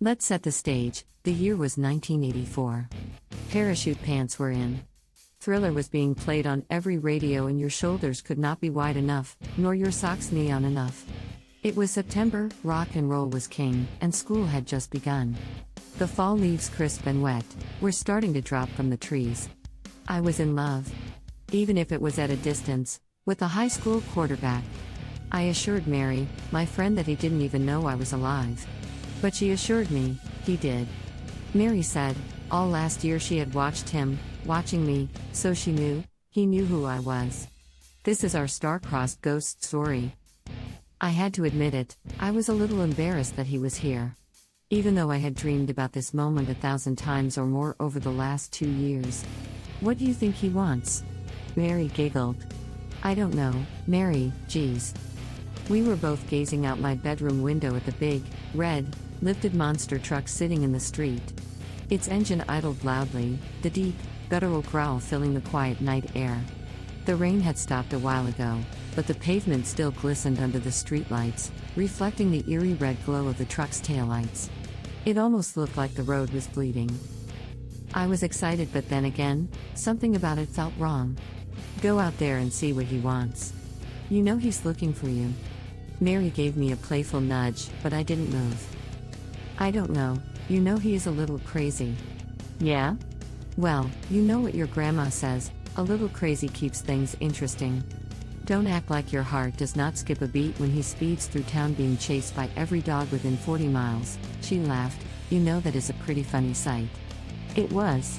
Let's set the stage. The year was 1984. Parachute pants were in. Thriller was being played on every radio, and your shoulders could not be wide enough, nor your socks neon enough. It was September, rock and roll was king, and school had just begun. The fall leaves, crisp and wet, were starting to drop from the trees. I was in love. Even if it was at a distance, with a high school quarterback. I assured Mary, my friend, that he didn't even know I was alive. But she assured me, he did. Mary said, all last year she had watched him, watching me, so she knew, he knew who I was. This is our star-crossed ghost story. I had to admit it, I was a little embarrassed that he was here. Even though I had dreamed about this moment 1,000 times or more over the last 2 years. What do you think he wants? Mary giggled. I don't know, Mary, geez. We were both gazing out my bedroom window at the big, red, lifted monster truck sitting in the street. Its engine idled loudly, the deep, guttural growl filling the quiet night air. The rain had stopped a while ago, but the pavement still glistened under the streetlights, reflecting the eerie red glow of the truck's taillights. It almost looked like the road was bleeding. I was excited, but then again, something about it felt wrong. Go out there and see what he wants. You know he's looking for you. Mary gave me a playful nudge, but I didn't move. I don't know, you know he is a little crazy. Yeah? Well, you know what your grandma says, a little crazy keeps things interesting. Don't act like your heart does not skip a beat when he speeds through town being chased by every dog within 40 miles, she laughed. You know that is a pretty funny sight. It was.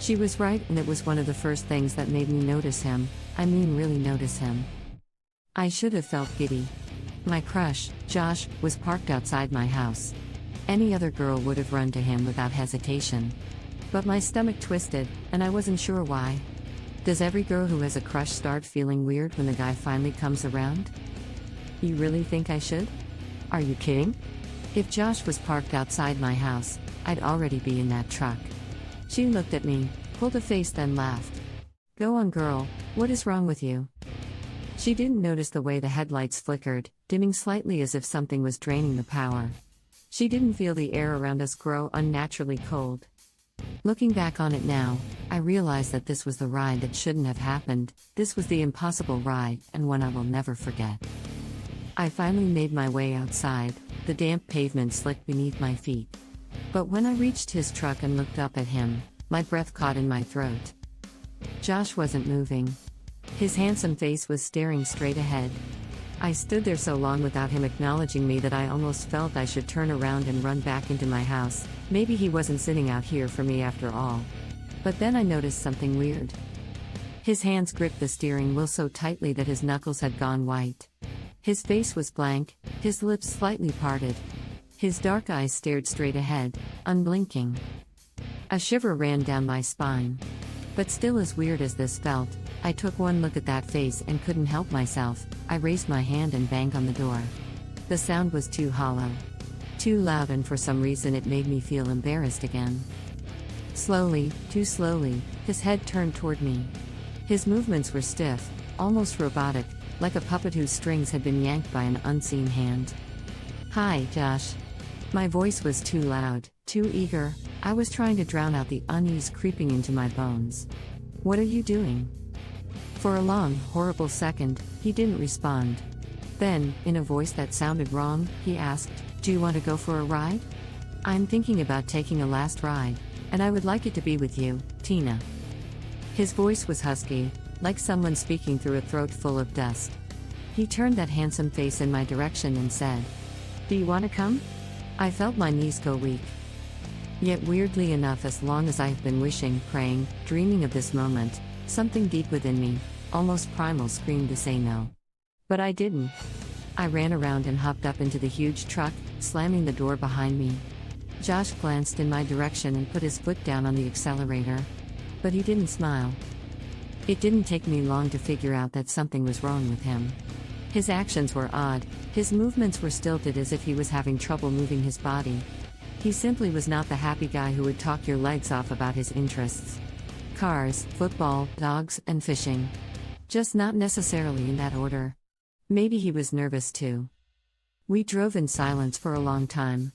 She was right, and it was one of the first things that made me notice him, I mean really notice him. I should have felt giddy. My crush, Josh, was parked outside my house. Any other girl would have run to him without hesitation. But my stomach twisted, and I wasn't sure why. Does every girl who has a crush start feeling weird when the guy finally comes around? You really think I should? Are you kidding? If Josh was parked outside my house, I'd already be in that truck. She looked at me, pulled a face, then laughed. Go on, girl, what is wrong with you? She didn't notice the way the headlights flickered, dimming slightly as if something was draining the power. She didn't feel the air around us grow unnaturally cold. Looking back on it now, I realized that this was the ride that shouldn't have happened. This was the impossible ride, and one I will never forget. I finally made my way outside, the damp pavement slick beneath my feet. But when I reached his truck and looked up at him, my breath caught in my throat. Josh wasn't moving. His handsome face was staring straight ahead. I stood there so long without him acknowledging me that I almost felt I should turn around and run back into my house. Maybe he wasn't sitting out here for me after all. But then I noticed something weird. His hands gripped the steering wheel so tightly that his knuckles had gone white. His face was blank, his lips slightly parted. His dark eyes stared straight ahead, unblinking. A shiver ran down my spine. But still, as weird as this felt, I took one look at that face and couldn't help myself. I raised my hand and banged on the door. The sound was too hollow, too loud, and for some reason it made me feel embarrassed again. Slowly, too slowly, his head turned toward me. His movements were stiff, almost robotic, like a puppet whose strings had been yanked by an unseen hand. Hi, Josh. My voice was too loud, too eager. I was trying to drown out the unease creeping into my bones. What are you doing? For a long, horrible second, he didn't respond. Then, in a voice that sounded wrong, he asked, do you want to go for a ride? I'm thinking about taking a last ride, and I would like it to be with you, Tina. His voice was husky, like someone speaking through a throat full of dust. He turned that handsome face in my direction and said, do you want to come? I felt my knees go weak. Yet weirdly enough, as long as I have been wishing, praying, dreaming of this moment, something deep within me, almost primal, screamed to say no. But I didn't. I ran around and hopped up into the huge truck, slamming the door behind me. Josh glanced in my direction and put his foot down on the accelerator. But he didn't smile. It didn't take me long to figure out that something was wrong with him. His actions were odd, his movements were stilted as if he was having trouble moving his body. He simply was not the happy guy who would talk your legs off about his interests. Cars, football, dogs, and fishing. Just not necessarily in that order. Maybe he was nervous too. We drove in silence for a long time.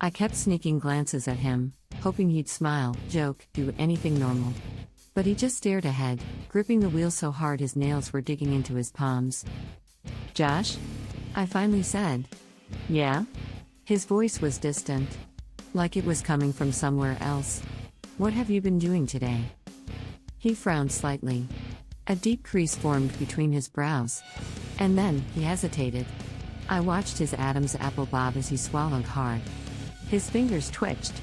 I kept sneaking glances at him, hoping he'd smile, joke, do anything normal. But he just stared ahead, gripping the wheel so hard his nails were digging into his palms. "Josh?" I finally said. "Yeah?" His voice was distant, like it was coming from somewhere else. "What have you been doing today?" He frowned slightly. A deep crease formed between his brows. And then, he hesitated. I watched his Adam's apple bob as he swallowed hard. His fingers twitched.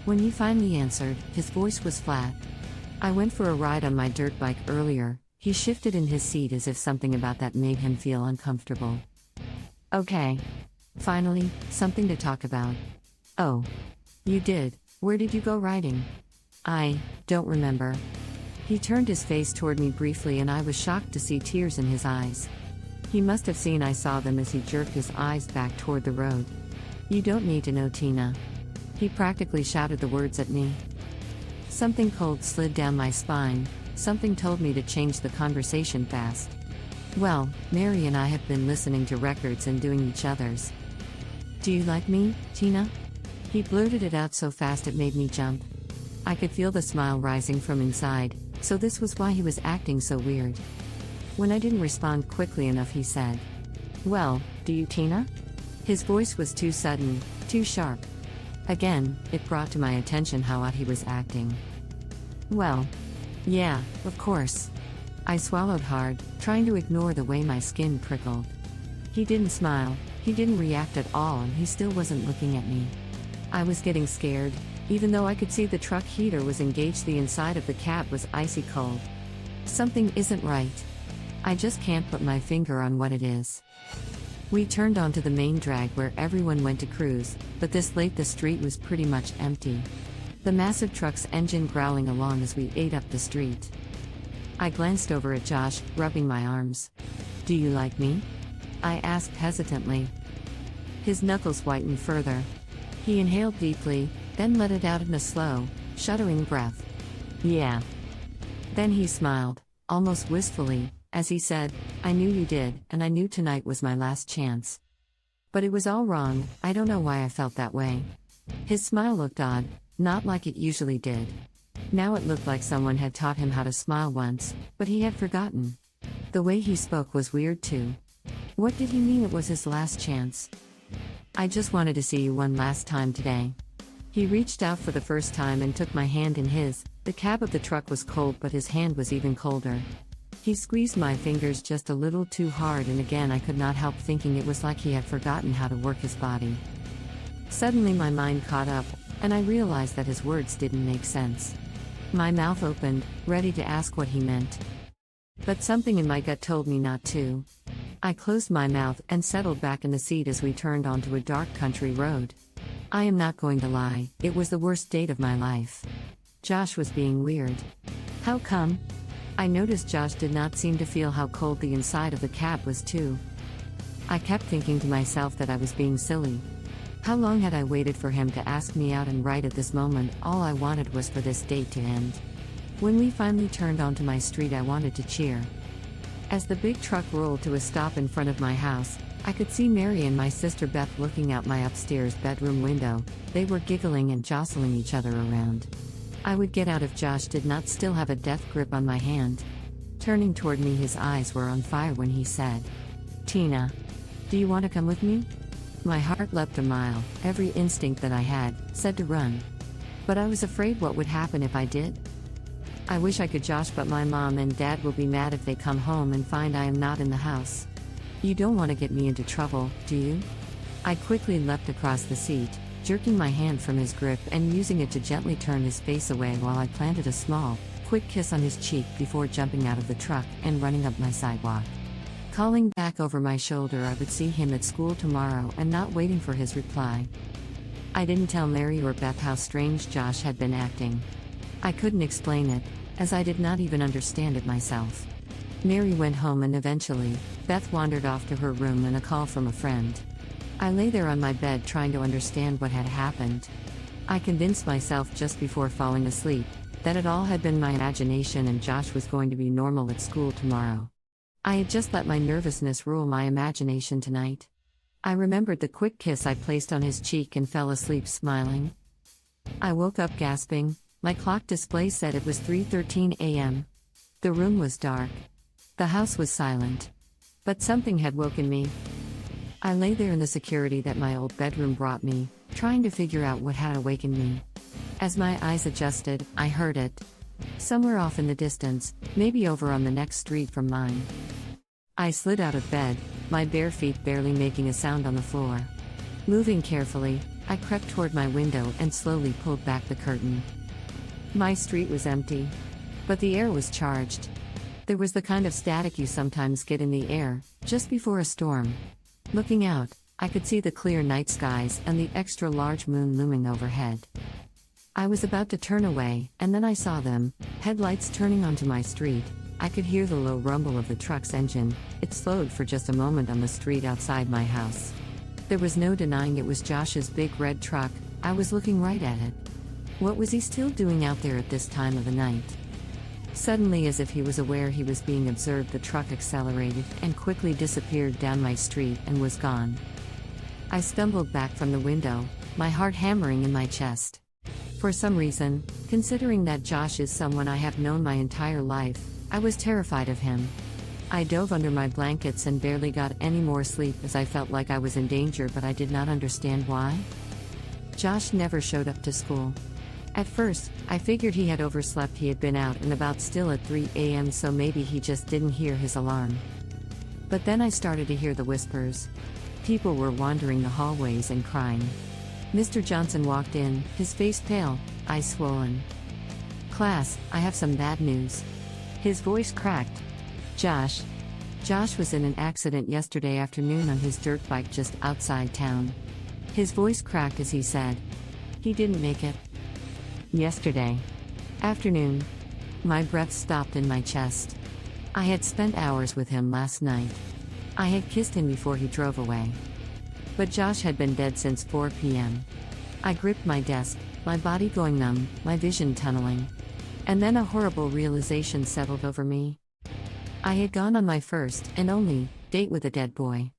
When he finally answered, his voice was flat. "I went for a ride on my dirt bike earlier." He shifted in his seat as if something about that made him feel uncomfortable. "Okay. Finally, something to talk about." "Oh. You did. Where did you go riding?" "I don't remember." He turned his face toward me briefly and I was shocked to see tears in his eyes. He must have seen I saw them as he jerked his eyes back toward the road. "You don't need to know, Tina." He practically shouted the words at me. Something cold slid down my spine, something told me to change the conversation fast. "Well, Mary and I have been listening to records and doing each other's." "Do you like me, Tina?" He blurted it out so fast it made me jump. I could feel the smile rising from inside, so this was why he was acting so weird. When I didn't respond quickly enough, he said, "Well, do you, Tina?" His voice was too sudden, too sharp. Again, it brought to my attention how odd he was acting. "Well, yeah, of course." I swallowed hard, trying to ignore the way my skin prickled. He didn't smile, he didn't react at all, and he still wasn't looking at me. I was getting scared. Even though I could see the truck heater was engaged, the inside of the cab was icy cold. Something isn't right. I just can't put my finger on what it is. We turned onto the main drag where everyone went to cruise, but this late the street was pretty much empty. The massive truck's engine growling along as we ate up the street. I glanced over at Josh, rubbing my arms. "Do you like me?" I asked hesitantly. His knuckles whitened further. He inhaled deeply, then let it out in a slow, shuddering breath. "Yeah." Then he smiled, almost wistfully, as he said, "I knew you did, and I knew tonight was my last chance." But it was all wrong. I don't know why I felt that way. His smile looked odd, not like it usually did. Now it looked like someone had taught him how to smile once, but he had forgotten. The way he spoke was weird too. What did he mean it was his last chance? "I just wanted to see you one last time today." He reached out for the first time and took my hand in his. The cab of the truck was cold, but his hand was even colder. He squeezed my fingers just a little too hard, and again I could not help thinking it was like he had forgotten how to work his body. Suddenly my mind caught up, and I realized that his words didn't make sense. My mouth opened, ready to ask what he meant. But something in my gut told me not to. I closed my mouth and settled back in the seat as we turned onto a dark country road. I am not going to lie, it was the worst date of my life. Josh was being weird. How come? I noticed Josh did not seem to feel how cold the inside of the cab was too. I kept thinking to myself that I was being silly. How long had I waited for him to ask me out, and right at this moment all I wanted was for this date to end. When we finally turned onto my street, I wanted to cheer. As the big truck rolled to a stop in front of my house, I could see Mary and my sister Beth looking out my upstairs bedroom window. They were giggling and jostling each other around. I would get out if Josh did not still have a death grip on my hand. Turning toward me, his eyes were on fire when he said, "Tina, do you want to come with me?" My heart leapt a mile. Every instinct that I had said to run. But I was afraid what would happen if I did. I wish I could, Josh, but my mom and dad will be mad if they come home and find I am not in the house. You don't want to get me into trouble, do you? I quickly leapt across the seat, jerking my hand from his grip and using it to gently turn his face away while I planted a small, quick kiss on his cheek before jumping out of the truck and running up my sidewalk. Calling back over my shoulder I would see him at school tomorrow and not waiting for his reply. I didn't tell Mary or Beth how strange Josh had been acting. I couldn't explain it, as I did not even understand it myself. Mary went home and eventually, Beth wandered off to her room and a call from a friend. I lay there on my bed trying to understand what had happened. I convinced myself just before falling asleep that it all had been my imagination and Josh was going to be normal at school tomorrow. I had just let my nervousness rule my imagination tonight. I remembered the quick kiss I placed on his cheek and fell asleep smiling. I woke up gasping. My clock display said it was 3:13 a.m. The room was dark. The house was silent. But something had woken me. I lay there in the security that my old bedroom brought me, trying to figure out what had awakened me. As my eyes adjusted, I heard it. Somewhere off in the distance, maybe over on the next street from mine. I slid out of bed, my bare feet barely making a sound on the floor. Moving carefully, I crept toward my window and slowly pulled back the curtain. My street was empty. But the air was charged. There was the kind of static you sometimes get in the air, just before a storm. Looking out, I could see the clear night skies and the extra large moon looming overhead. I was about to turn away, and then I saw them, headlights turning onto my street. I could hear the low rumble of the truck's engine. It slowed for just a moment on the street outside my house. There was no denying it was Josh's big red truck. I was looking right at it. What was he still doing out there at this time of the night? Suddenly, as if he was aware he was being observed, the truck accelerated and quickly disappeared down my street and was gone. I stumbled back from the window, my heart hammering in my chest. For some reason, considering that Josh is someone I have known my entire life, I was terrified of him. I dove under my blankets and barely got any more sleep as I felt like I was in danger, but I did not understand why. Josh never showed up to school. At first, I figured he had overslept. He had been out and about still at 3 a.m., so maybe he just didn't hear his alarm. But then I started to hear the whispers. People were wandering the hallways and crying. Mr. Johnson walked in, his face pale, eyes swollen. "Class, I have some bad news." His voice cracked. Josh was in an accident yesterday afternoon on his dirt bike just outside town." His voice cracked as he said, "He didn't make it." Yesterday afternoon. My breath stopped in my chest. I had spent hours with him last night. I had kissed him before he drove away. But Josh had been dead since 4 p.m. I gripped my desk, my body going numb, my vision tunneling. And then a horrible realization settled over me. I had gone on my first, and only, date with a dead boy.